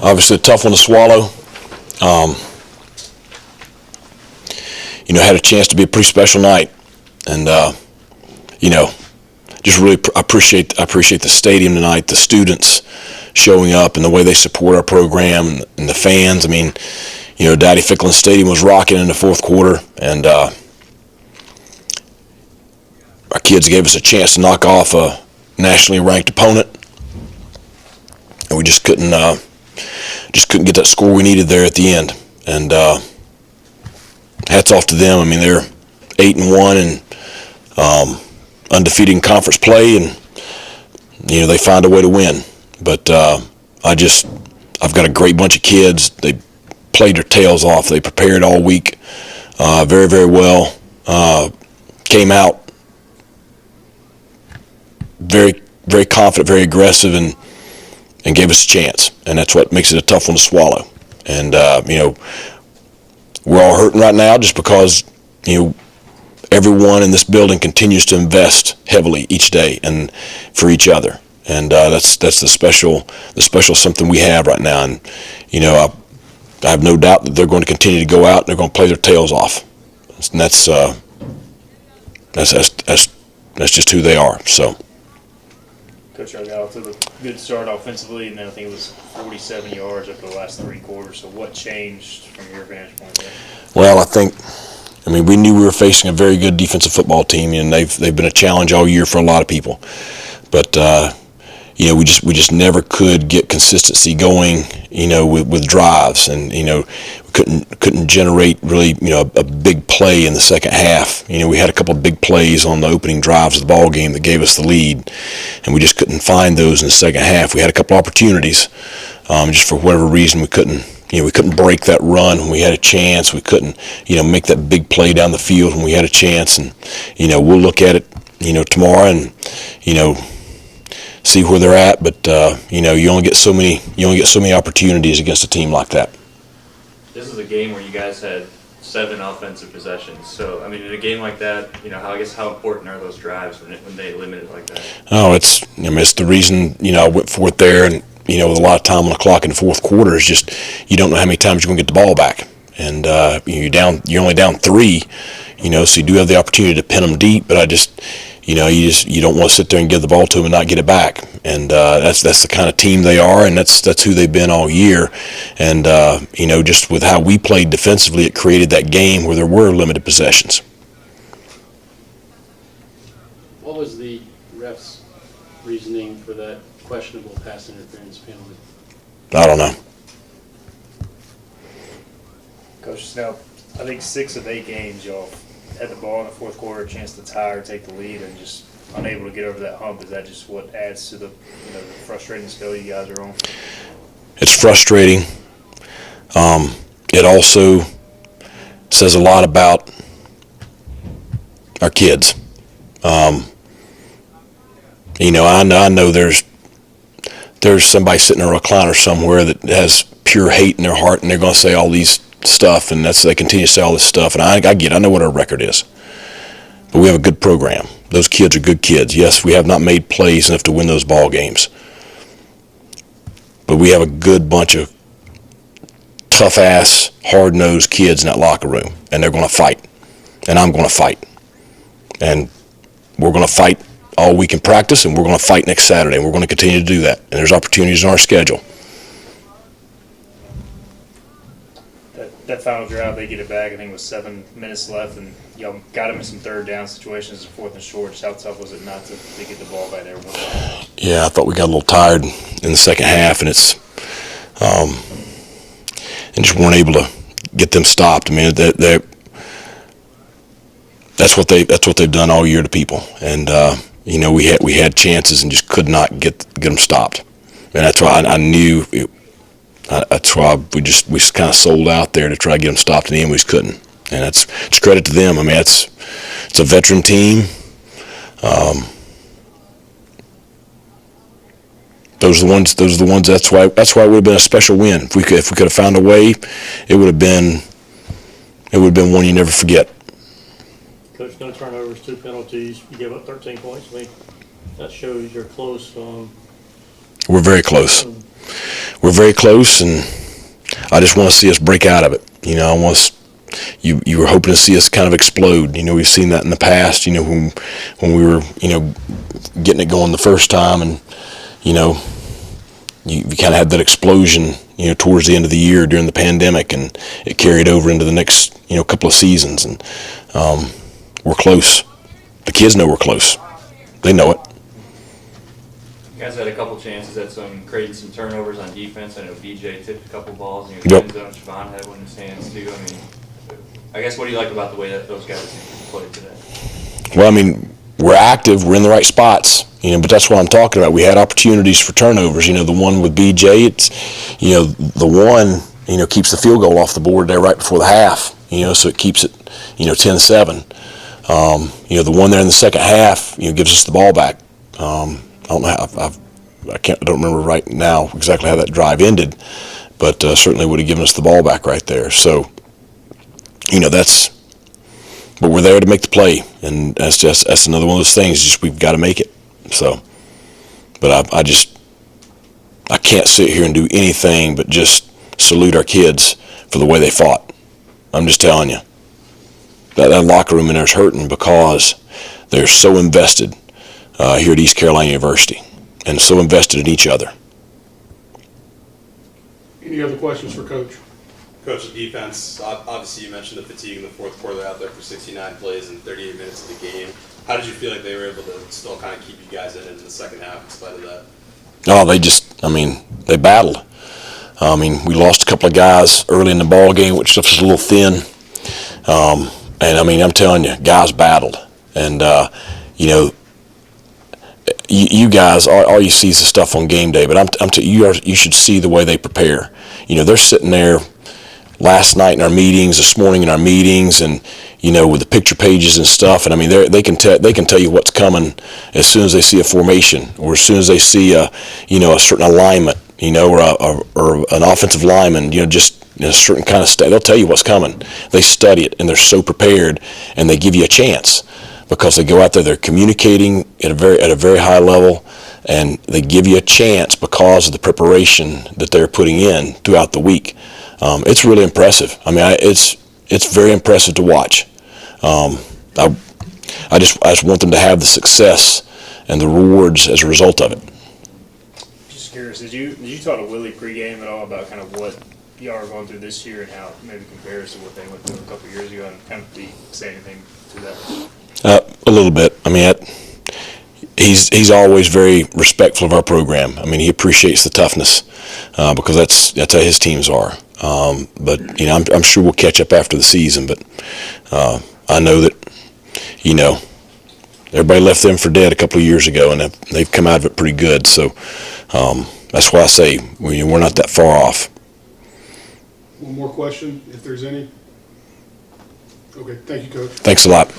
Obviously a tough one to swallow. Had a chance to be a pretty special night, and just really appreciate the stadium tonight, the students showing up, and the way they support our program, and the fans. I mean, Daddy Ficklin Stadium was rocking in the fourth quarter, and our kids gave us a chance to knock off a nationally ranked opponent, and we just couldn't get that score we needed there at the end. And hats off to them. I mean, they're 8-1 and undefeated in conference play, and they find a way to win. But I've got a great bunch of kids. They played their tails off. They prepared all week very, very well. Came out very, very confident, very aggressive, and gave us a chance. And that's what makes it a tough one to swallow. And we're all hurting right now just because everyone in this building continues to invest heavily each day and for each other. And that's the special something we have right now. And I have no doubt that they're going to continue to go out and they're going to play their tails off. And that's just who they are. So. Coach, I got off to a good start offensively, and then I think it was 47 yards over the last 3 quarters. So what changed from your vantage point there? Well, we knew we were facing a very good defensive football team, and they've been a challenge all year for a lot of people. But we just never could get consistency going, with drives, and couldn't generate really a big play in the second half. We had a couple of big plays on the opening drives of the ball game that gave us the lead, and we just couldn't find those in the second half. We had a couple opportunities, just for whatever reason we couldn't break that run when we had a chance. We couldn't make that big play down the field when we had a chance, and we'll look at it tomorrow and see where they're at, but you only get so many opportunities against a team like that. This is a game where you guys had 7 offensive possessions. So, in a game like that, how important are those drives when they limit it like that? Oh, it's the reason I went for it there, and with a lot of time on the clock in the fourth quarter is just you don't know how many times you're going to get the ball back, and you're only down 3, so you do have the opportunity to pin them deep, but you don't want to sit there and give the ball to them and not get it back. And that's the kind of team they are, and that's who they've been all year. And just with how we played defensively, it created that game where there were limited possessions. What was the ref's reasoning for that questionable pass interference penalty? I don't know. Coach Snell, I think 6 of 8 games y'all had the ball in the fourth quarter, a chance to tie or take the lead, and just unable to get over that hump. Is that just what adds to the the frustrating spell you guys are on? It's frustrating. It also says a lot about our kids. I know there's somebody sitting in a recliner somewhere that has pure hate in their heart, and they're going to say all these stuff, and they continue to say all this stuff, and I know what our record is, but we have a good program. Those kids are good kids. Yes, we have not made plays enough to win those ball games, but we have a good bunch of tough-ass, hard-nosed kids in that locker room, and they're going to fight, and I'm going to fight, and we're going to fight all week in practice, and we're going to fight next Saturday, and we're going to continue to do that, and there's opportunities in our schedule. That final drive, they get it back. I think it was 7 minutes left, and y'all got them in some third down situations, 4th and short. Just how tough was it not to get the ball back there? Yeah, I thought we got a little tired in the second half, and and just weren't able to get them stopped. That's what they've done all year to people, and we had chances and just could not get them stopped, and that's why I knew. That's why we kind of sold out there to try to get them stopped, and the end we just couldn't. And it's credit to them. It's a veteran team. Those are the ones. That's why it would have been a special win. If we could have found a way, it would have been one you never forget. Coach, no turnovers, 2 penalties. You gave up 13 points. That shows you're close. We're very close. we're very close, and I just want to see us break out of it. You know, I want us. You were hoping to see us kind of explode. You know, we've seen that in the past. You know, when we were, you know, getting it going the first time, and you know, you kind of had that explosion, you know, towards the end of the year during the pandemic, and it carried over into the next, you know, couple of seasons, and we're close. The kids know we're close. They know it. You guys had a couple chances at creating some turnovers on defense. I know BJ tipped a couple balls in your end zone. Siobhan had one in his hands too. I mean, I guess what do you like about the way that those guys played today? Well, I mean, we're active. We're in the right spots. You know, but that's what I'm talking about. We had opportunities for turnovers. You know, the one with BJ, it's, you know, the one, you know, keeps the field goal off the board there right before the half. You know, so it keeps it, you know, 10-7. You know, the one there in the second half, you know, gives us the ball back. I don't know how, I don't remember right now exactly how that drive ended, but certainly would have given us the ball back right there. So, you know, but we're there to make the play, and that's another one of those things. Just we've got to make it. So, but I can't sit here and do anything but just salute our kids for the way they fought. I'm just telling you, that locker room in there is hurting because they're so invested here at East Carolina University, and so invested in each other. Any other questions for Coach? Coach, the defense, obviously you mentioned the fatigue in the fourth quarter. They're out there for 69 plays and 38 minutes of the game. How did you feel like they were able to still kind of keep you guys in the second half in spite of that? Oh, they battled. I mean, we lost a couple of guys early in the ball game, which was a little thin. And I mean, I'm telling you, guys battled. And, you know, you guys, all you see is the stuff on game day, but you should see the way they prepare. You know, they're sitting there last night in our meetings, this morning in our meetings, and you know, with the picture pages and stuff. And I mean, they can tell you what's coming as soon as they see a formation, or as soon as they see a certain alignment, you know, or an offensive lineman, you know, just a certain kind of they'll tell you what's coming. They study it, and they're so prepared, and they give you a chance because they go out there, they're communicating at a very high level, and they give you a chance because of the preparation that they're putting in throughout the week. It's really impressive. I mean, it's very impressive to watch. I just want them to have the success and the rewards as a result of it. Just curious, did you talk to Willie pregame at all about kind of what y'all are going through this year and how it maybe compares to what they went through a couple of years ago, and kind of say anything to that? A little bit. I mean, he's always very respectful of our program. I mean, he appreciates the toughness because that's how his teams are. But you know, I'm sure we'll catch up after the season. But I know that, you know, everybody left them for dead a couple of years ago, and they've come out of it pretty good. So that's why I say we're not that far off. One more question, if there's any. Okay, thank you, Coach. Thanks a lot.